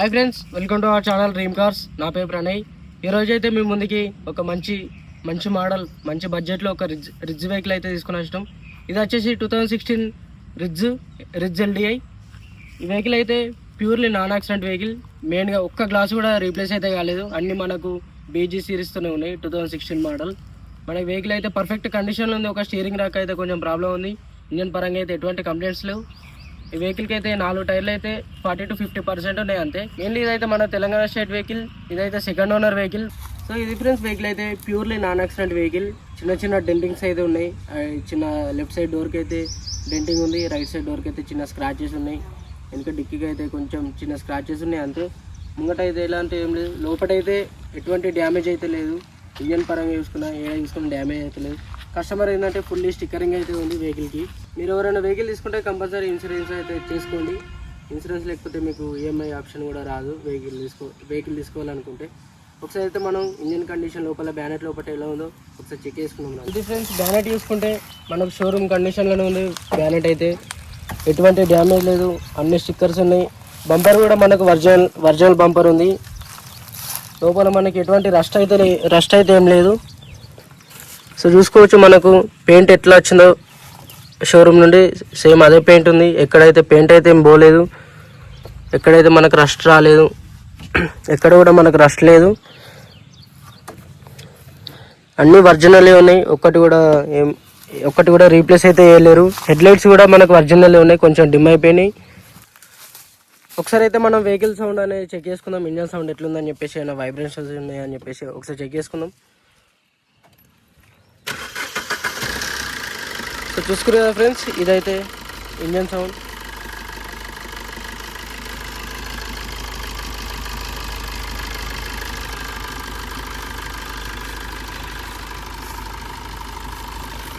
Hi friends, welcome to our channel dream cars. నా పేరు ప్రణయ్. ఈరోజు అయితే మీ ముందుకి ఒక మంచి మోడల్, మంచి బడ్జెట్లో ఒక రిడ్జ్ వెహికల్ అయితే తీసుకుని వచ్చాం. ఇది వచ్చేసి 2016 రిడ్జ్ LDI. ఈ వెహికల్ అయితే ప్యూర్లీ నాన్ యాక్సిడెంట్ వెహికల్. మెయిన్గా ఒక్క గ్లాస్ కూడా రీప్లేస్ అయితే కాలేదు. అన్నీ మనకు BG సిరీస్తోనే ఉన్నాయి. 2016 మోడల్. మన వెహికల్ అయితే పర్ఫెక్ట్ కండిషన్లో ఉంది. ఒక స్టీరింగ్ ర్యాక్ అయితే కొంచెం ప్రాబ్లం ఉంది. ఇంజన్ పరంగా అయితే ఎటువంటి కంప్లైంట్స్ లేవు. ఈ వెహికల్కి అయితే 4 టైర్లు అయితే 40 to 50% ఉన్నాయి అంతే. మెయిన్లీ ఇదైతే మన తెలంగాణ స్టేట్ వెహికల్. ఇదైతే సెకండ్ ఓనర్ వెహికల్. సో ఇది ఫ్రెండ్స్ వెహికల్ అయితే ప్యూర్లీ నాన్ యాక్సిడెంట్ వెహికల్. చిన్న డెంటింగ్స్ అయితే ఉన్నాయి. చిన్న లెఫ్ట్ సైడ్ డోర్కి అయితే డెంటింగ్ ఉంది, రైట్ సైడ్ డోర్కి అయితే చిన్న స్క్రాచెస్ ఉన్నాయి. వెనుక డిక్కీకి అయితే కొంచెం చిన్న స్క్రాచెస్ ఉన్నాయి అంతే. ముంగట అయితే ఎలాంటి ఏం లేదు. లోపలైతే ఎటువంటి డ్యామేజ్ అయితే లేదు. ఇంజన్ పరంగా చూసుకున్నా డ్యామేజ్ అయితే లేదు. కస్టమర్ ఏంటంటే ఫుల్లీ స్టిక్కరింగ్ అయితే ఉంది వెహికల్కి. మీరు ఎవరైనా వెహికల్ తీసుకుంటే కంపల్సరీ ఇన్సూరెన్స్ అయితే చేసుకోండి. ఇన్సూరెన్స్ లేకపోతే మీకు EMI ఆప్షన్ కూడా రాదు. వెహికల్ తీసుకోవాలనుకుంటే ఒకసారి అయితే మనం ఇంజన్ కండిషన్ లోపల బ్యానెట్ లోపల ఎలా ఉందో ఒకసారి చెక్ చేసుకున్నాం. ఇది ఫ్రెండ్స్ బ్యానెట్ చూసుకుంటే మనకు షోరూమ్ కండిషన్లోనే ఉంది. బ్యానెట్ అయితే ఎటువంటి డ్యామేజ్ లేదు. అన్ని స్టిక్కర్స్ ఉన్నాయి. బంపర్ కూడా మనకు ఒరిజినల్ బంపర్ ఉంది. లోపల మనకి ఎటువంటి రస్ట్ అయితే ఏం లేదు. సో చూసుకోవచ్చు మనకు పెయింట్ ఎట్లా వచ్చిందో షోరూమ్ నుండి సేమ్ అదే పెయింట్ ఉంది. ఎక్కడైతే పెయింట్ అయితే ఏం పోలేదు, ఎక్కడైతే మనకు రస్ట్ రాలేదు, ఎక్కడ కూడా మనకు రస్ట్ లేదు. అన్నీ ఒరిజినలే ఉన్నాయి. ఒక్కటి కూడా రీప్లేస్ అయితే చేయలేరు. హెడ్లైట్స్ కూడా మనకు ఒరిజినలే ఉన్నాయి, కొంచెం డిమ్ అయిపోయినాయి. ఒకసారి అయితే మనం వెహికల్ సౌండ్ అనేది చెక్ చేసుకుందాం. ఇంజన్ సౌండ్ ఎట్లుందని చెప్పేసి, ఏమైనా వైబ్రేషన్స్ ఉన్నాయని చెప్పేసి ఒకసారి చెక్ చేసుకుందాం. సో చూసుకున్నారు కదా ఫ్రెండ్స్, ఇదైతే ఇంజన్ సౌండ్.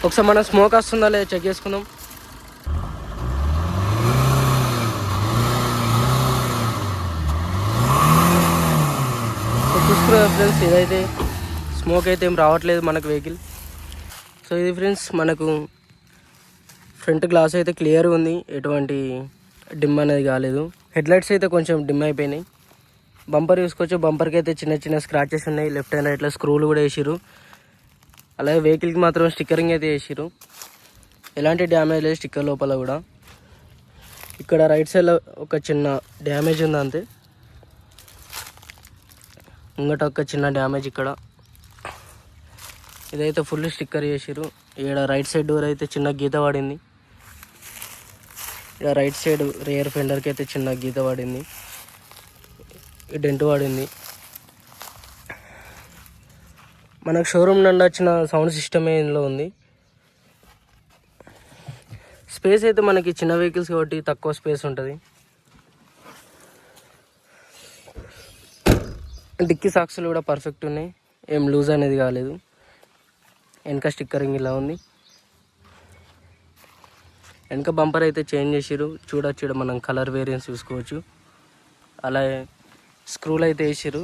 ఒకసారి మనం స్మోక్ వస్తుందా లేదా చెక్ చేసుకుందాం. సో చూసుకున్నారు ఫ్రెండ్స్, ఇదైతే స్మోక్ అయితే ఏం రావట్లేదు మనకు వెహికల్. సో ఇది ఫ్రెండ్స్ మనకు ఫ్రంట్ గ్లాస్ అయితే క్లియర్ ఉంది, ఎటువంటి డిమ్ అనేది కాలేదు. హెడ్లైట్స్ అయితే కొంచెం డిమ్ అయిపోయినాయి. బంపర్ చూసుకోవచ్చు, బంపర్కి అయితే చిన్న స్క్రాచెస్ ఉన్నాయి. లెఫ్ట్ అండ్ రైట్లో స్క్రూలు కూడా వేసిరు. అలాగే వెహికల్కి మాత్రం స్టిక్కరింగ్ అయితే వేసిరు. ఎలాంటి డ్యామేజ్ లేదు స్టిక్కర్ లోపల కూడా. ఇక్కడ రైట్ సైడ్లో ఒక చిన్న డ్యామేజ్ ఉంది అంతే. ముంగట ఒక చిన్న డ్యామేజ్ ఇక్కడ. ఇదైతే ఫుల్ స్టిక్కర్ చేసిరు. ఇక్కడ రైట్ సైడ్ డోర్ అయితే చిన్న గీత పడింది. ఇక్కడ రైట్ సైడ్ రియర్ ఫెండర్కి అయితే చిన్న గీత పడింది, డెంట్ పడింది. మనకు షోరూమ్ నుండి వచ్చిన సౌండ్ సిస్టమే ఇందులో ఉంది. స్పేస్ అయితే మనకి చిన్న వెహికల్స్ కాబట్టి తక్కువ స్పేస్ ఉంటుంది. డిక్కీ సాక్స్లు కూడా పర్ఫెక్ట్ ఉన్నాయి, ఏం లూజ్ అనేది కాలేదు. వెనక స్టిక్కరింగ్ ఇలా ఉంది. వెనక బంపర్ అయితే చేంజ్ చేసిరు. చూడొచ్చు, మనం కలర్ వేరియంట్స్ చూసుకోవచ్చు. అలాగే స్క్రూలు అయితే వేసిరు.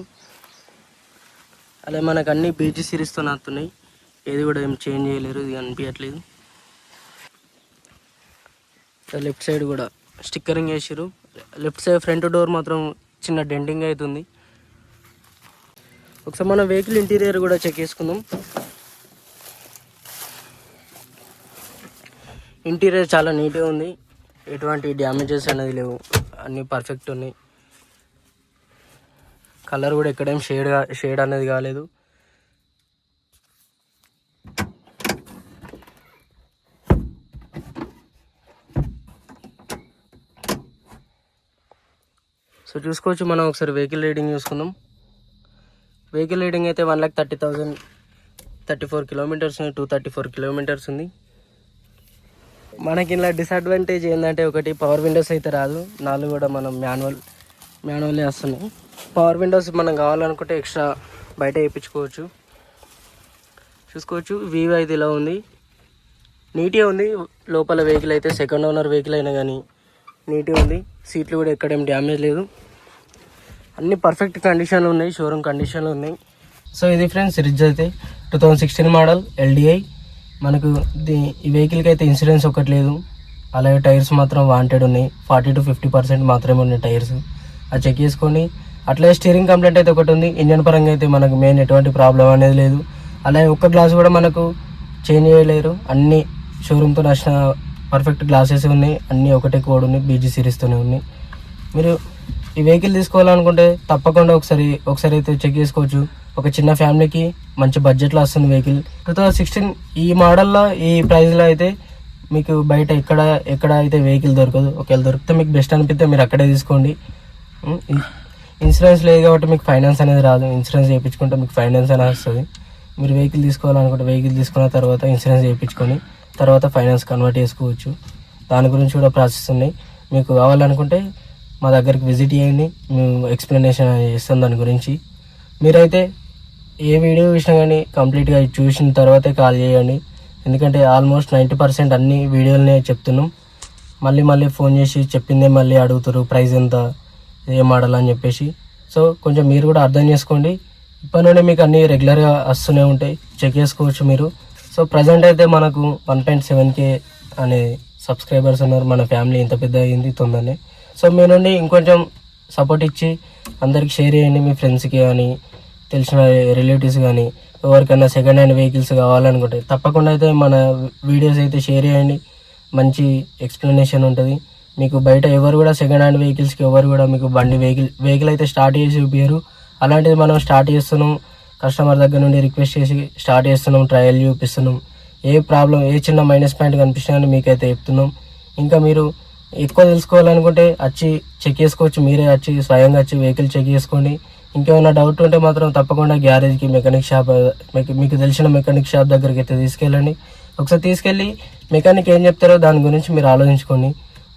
అలాగే మనకు అన్ని BG సిరీస్తో నడుతున్నాయి. ఏది కూడా ఏం చేంజ్ చేయలేరు, ఇది అనిపించట్లేదు. లెఫ్ట్ సైడ్ కూడా స్టిక్కరింగ్ వేసిరు. లెఫ్ట్ సైడ్ ఫ్రంట్ డోర్ మాత్రం చిన్న డెంటింగ్ అవుతుంది. ఒకసారి మన వెహికల్ ఇంటీరియర్ కూడా చెక్ చేసుకుందాం. ఇంటీరియర్ చాలా నీట్గా ఉంది, ఎటువంటి డ్యామేజెస్ అనేది లేవు, అన్నీ పర్ఫెక్ట్ ఉన్నాయి. కలర్ కూడా ఎక్కడేం షేడ్ అనేది కాలేదు. సో చూసుకోవచ్చు, మనం ఒకసారి వెహికల్ రీడింగ్ చూసుకుందాం. వెహికల్ రీడింగ్ అయితే 1,30,000, 34 కిలోమీటర్స్, 234 కిలోమీటర్స్ ఉంది. మనకి ఇలా డిసడ్వాంటేజ్ ఏంటంటే, ఒకటి పవర్ విండోస్ అయితే రాదు. 4 కూడా మనం మాన్యువల్లే వస్తున్నాయి. పవర్ విండోస్ మనం కావాలనుకుంటే ఎక్స్ట్రా బయట వేయించుకోవచ్చు. చూసుకోవచ్చు, వ్యూ అయితే ఇలా ఉంది, నీట్గా ఉంది. లోపల వెహికల్ అయితే సెకండ్ ఓనర్ వెహికల్ అయినా కానీ నీట్గా ఉంది. సీట్లు కూడా ఎక్కడేం డ్యామేజ్ లేదు, అన్నీ పర్ఫెక్ట్ కండిషన్లో ఉన్నాయి, షోరూమ్ కండిషన్లో ఉన్నాయి. సో ఇది ఫ్రెండ్స్ రిడ్జ్ అయితే 2016 మోడల్ LDI. మనకు ఈ వెహికల్కి అయితే ఇన్సూరెన్స్ ఒకటి లేదు. అలాగే టైర్స్ మాత్రం వాంటెడ్ ఉన్నాయి, 40 to 50% మాత్రమే ఉన్నాయి టైర్స్. అది చెక్ చేసుకోండి. అట్లే స్టీరింగ్ కంప్లైంట్ అయితే ఒకటి ఉంది. ఇంజన్ పరంగా అయితే మనకు మెయిన్ ఎటువంటి ప్రాబ్లం అనేది లేదు. అలాగే ఒక్క గ్లాస్ కూడా మనకు చేంజ్ చేయలేరు. అన్ని షోరూమ్తో నచ్చిన పర్ఫెక్ట్ గ్లాసెస్ ఉన్నాయి. అన్నీ ఒకటే కోడ్ ఉన్నాయి, బీజీ సిరీస్తోనే ఉన్నాయి. మీరు ఈ వెహికల్ తీసుకోవాలనుకుంటే తప్పకుండా ఒకసారి అయితే చెక్ చేసుకోవచ్చు. ఒక చిన్న ఫ్యామిలీకి మంచి బడ్జెట్లో వస్తుంది వెహికల్. 2016 ఈ మోడల్లో ఈ ప్రైస్లో అయితే మీకు బయట ఎక్కడ అయితే వెహికల్ దొరకదు. ఒకవేళ దొరికితే మీకు బెస్ట్ అనిపిస్తే మీరు అక్కడే తీసుకోండి. ఇన్సూరెన్స్ లేదు కాబట్టి మీకు ఫైనాన్స్ అనేది రాదు. ఇన్సూరెన్స్ చేయించుకుంటే మీకు ఫైనాన్స్ అనేది వస్తుంది. మీరు వెహికల్ తీసుకోవాలనుకుంటే వెహికల్ తీసుకున్న తర్వాత ఇన్సూరెన్స్ చేయించుకొని తర్వాత ఫైనాన్స్ కన్వర్ట్ చేసుకోవచ్చు. దాని గురించి కూడా ప్రాసెస్ ఉన్నాయి. మీకు కావాలనుకుంటే మా దగ్గరికి విజిట్ చేయండి, మేము ఎక్స్ప్లెనేషన్ చేస్తాం దాని గురించి. మీరైతే ఏ వీడియో చూసినా కానీ కంప్లీట్గా చూసిన తర్వాతే కాల్ చేయండి. ఎందుకంటే ఆల్మోస్ట్ 90% అన్ని వీడియోలనే చెప్తున్నాం. మళ్ళీ ఫోన్ చేసి చెప్పిందే మళ్ళీ అడుగుతారు, ప్రైస్ ఎంత, ఏ మోడల్ అని చెప్పేసి. సో కొంచెం మీరు కూడా అర్థం చేసుకోండి. ఇప్పటి నుండి మీకు అన్నీ రెగ్యులర్గా వస్తూనే ఉంటాయి, చెక్ చేసుకోవచ్చు మీరు. సో ప్రజెంట్ అయితే మనకు 1.7K అనే సబ్స్క్రైబర్స్ ఉన్నారు. మన ఫ్యామిలీ ఇంత పెద్ద అయింది తొందరనే. సో మీ నుండి ఇంకొంచెం సపోర్ట్ ఇచ్చి అందరికి షేర్ చేయండి. మీ ఫ్రెండ్స్కి కానీ తెలిసిన రిలేటివ్స్ కానీ ఎవరికైనా సెకండ్ హ్యాండ్ వెహికల్స్ కావాలనుకుంటే తప్పకుండా అయితే మన వీడియోస్ అయితే షేర్ చేయండి. మంచి ఎక్స్ప్లెనేషన్ ఉంటుంది. మీకు బయట ఎవరు కూడా సెకండ్ హ్యాండ్ వెహికల్స్కి ఎవరు కూడా మీకు వెహికల్ అయితే స్టార్ట్ చేసి చూపించారు. అలాంటిది మనం స్టార్ట్ చేస్తున్నాం, కస్టమర్ దగ్గర నుండి రిక్వెస్ట్ చేసి స్టార్ట్ చేస్తున్నాం, ట్రయల్ చూపిస్తున్నాం. ఏ ప్రాబ్లం, ఏ చిన్న మైనస్ పాయింట్ కనిపించినా అని మీకైతే చెప్తున్నాం. ఇంకా మీరు ఎక్కువ తెలుసుకోవాలనుకుంటే వచ్చి చెక్ చేసుకోవచ్చు. మీరే వచ్చి స్వయంగా వచ్చి వెహికల్ చెక్ చేసుకోండి. ఇంకేమైనా డౌట్ ఉంటే మాత్రం తప్పకుండా గ్యారేజ్కి, మెకానిక్ షాప్, మీకు తెలిసిన మెకానిక్ షాప్ దగ్గరికి అయితే తీసుకెళ్ళండి. ఒకసారి తీసుకెళ్ళి మెకానిక్ ఏం చెప్తారో దాని గురించి మీరు ఆలోచించుకోండి.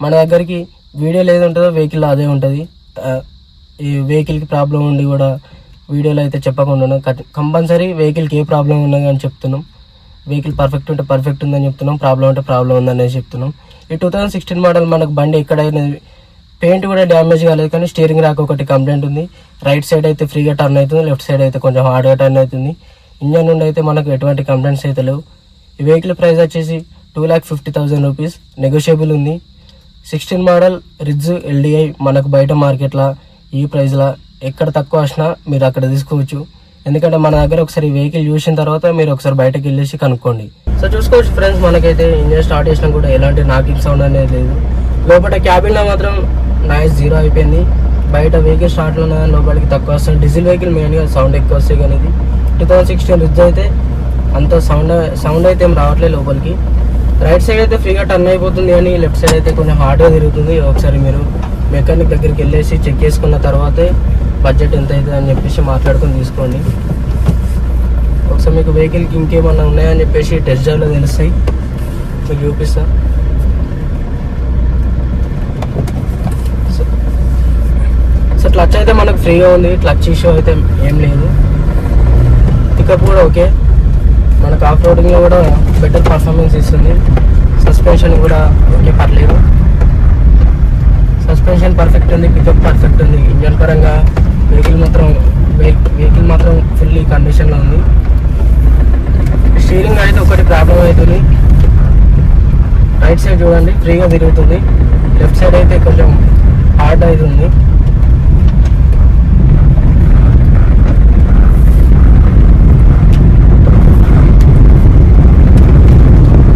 మన దగ్గరికి వీడియోలో ఏది ఉంటుందో వెహికల్లో అదే ఉంటుంది. ఈ వెహికల్కి ప్రాబ్లం ఉండి కూడా వీడియోలో అయితే చెప్పకుండా కంపల్సరీ వెహికల్కి ఏ ప్రాబ్లం ఉన్నా కానీ చెప్తున్నాం. వెహికల్ పర్ఫెక్ట్ ఉంటే పర్ఫెక్ట్ ఉందని చెప్తున్నాం, ప్రాబ్లం ఉంటే ప్రాబ్లం ఉందని చెప్తున్నాం. ఈ 2016 మోడల్ మనకు బండి ఎక్కడైనా పెయింట్ కూడా డ్యామేజ్ కాలేదు, కానీ స్టీరింగ్ రాక్ ఒకటి కంప్లైంట్ ఉంది. రైట్ సైడ్ అయితే ఫ్రీగా టర్న్ అవుతుంది, లెఫ్ట్ సైడ్ అయితే కొంచెం హార్డ్గా టర్న్ అవుతుంది. ఇంజన్ నుండి అయితే మనకు ఎటువంటి కంప్లైంట్స్ అయితే లేవు. ఈ వెహికల్ ప్రైస్ వచ్చేసి 2,50,000 రూపీస్, నెగోషియబుల్ ఉంది. 16 మోడల్ రిడ్జ్ LDI మనకు బయట మార్కెట్లో ఈ ప్రైస్లో ఎక్కడ తక్కువ వచ్చినా మీరు అక్కడ తీసుకోవచ్చు. ఎందుకంటే మన దగ్గర ఒకసారి వెహికల్ చూసిన తర్వాత మీరు ఒకసారి బయటకు వెళ్ళేసి కనుక్కోండి. సో చూసుకోవచ్చు ఫ్రెండ్స్, మనకైతే ఇంజన్ స్టార్ట్ చేసినా కూడా ఎలాంటి నాకింగ్ సౌండ్ అనేది లేదు. లోపల క్యాబిన్లో మాత్రం నాయిస్ 0 అయిపోయింది. బయట వెహికల్ స్టార్ట్లో లోపలికి తక్కువ వస్తుంది. డీజిల్ వెహికల్ మెయిన్గా సౌండ్ ఎక్కువ వస్తాయి, కానీ ఇది 2016 రిడ్జ్ అయితే అంత సౌండ్ అయితే ఏం రావట్లేదు లోపలికి. రైట్ సైడ్ అయితే ఫ్రీగా టర్న్ అయిపోతుంది, కానీ లెఫ్ట్ సైడ్ అయితే కొంచెం హార్డ్గా తిరుగుతుంది. ఒకసారి మీరు మెకానిక్ దగ్గరికి వెళ్ళేసి చెక్ చేసుకున్న తర్వాతే బడ్జెట్ ఎంత అవుతుంది అని చెప్పేసి మాట్లాడుకొని తీసుకోండి. ఒకసారి మీకు వెహికల్కి ఇంకేమన్నా ఉన్నాయని చెప్పేసి టెస్ట్ డ్రైవ్లో తెలుస్తాయి, మీకు చూపిస్తా. సో క్లచ్ అయితే మనకు ఫ్రీగా ఉంది, క్లచ్ ఇష్యూ అయితే ఏం లేదు. పికప్ కూడా ఓకే, మనకు ఆఫ్ రోడింగ్లో కూడా బెటర్ పర్ఫార్మెన్స్ ఇస్తుంది. సస్పెన్షన్ కూడా ఓకే, పర్లేదు. సస్పెన్షన్ పర్ఫెక్ట్ ఉంది, పికప్ పర్ఫెక్ట్ ఉంది. ఇంజన్ పరంగా వెహికల్ మాత్రం ఫుల్లీ కండిషన్లో ఉంది. స్టీరింగ్ అయితే ఒకటి ప్రాబ్లం అవుతుంది. రైట్ సైడ్ చూడండి ఫ్రీగా తిరుగుతుంది, లెఫ్ట్ సైడ్ అయితే కొంచెం హార్డ్ అవుతుంది.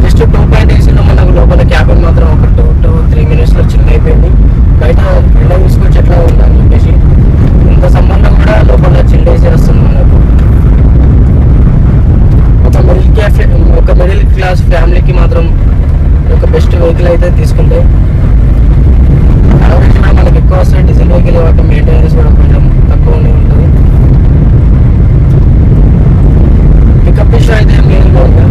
జస్ట్ 2 ఏసీలో మనకు లోపల క్యాబిన్ మాత్రం ఒక 2-3 మినిట్స్లో చిన్న అయిపోయింది. బయట ఎండ తీసుకొచ్చి ఎట్లా ఉందని చెప్పేసి ఇంత సంబంధం కూడా లోపల చిల్లేసి వస్తుంది మనకు. ఒక మిడిల్ క్లాస్ ఫ్యామిలీకి మాత్రం ఒక బెస్ట్ వెహికల్ అయితే తీసుకుంటే యావరేజ్ కూడా మనకి ఎక్కువ వస్తాయి. డీజిల్ వెహికల్ కాబట్టి మెయింటెనెన్స్ కూడా కొంచెం తక్కువనే ఉంటుంది. పికప్ ఇష్యూ అయితే మెయిన్గా ఉంది.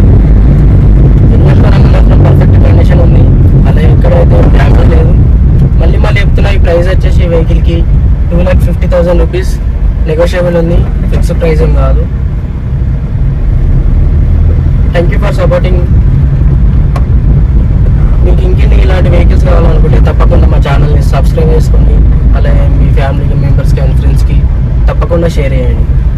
ఇంజన్ పరంగా మాత్రం పర్ఫెక్ట్ కండిషన్ ఉంది, అలా ఎక్కడైతే డ్యామేజ్ లేదు. మళ్ళీ చెప్తున్నా, ఈ ప్రైస్ వచ్చేసి వెహికల్కి 2,50,000 రూపీస్, నెగోషియబుల్ ఉంది, ఫిక్స్డ్ ప్రైస్ ఏం కాదు. Thank you for supporting. మీకు ఇంకెన్ని ఇలాంటి వెహికల్స్ కావాలనుకుంటే తప్పకుండా మా ఛానల్ని సబ్స్క్రైబ్ చేసుకోండి. అలాగే మీ ఫ్యామిలీకి, మెంబర్స్కి అండ్ ఫ్రెండ్స్కి తప్పకుండా షేర్ చేయండి.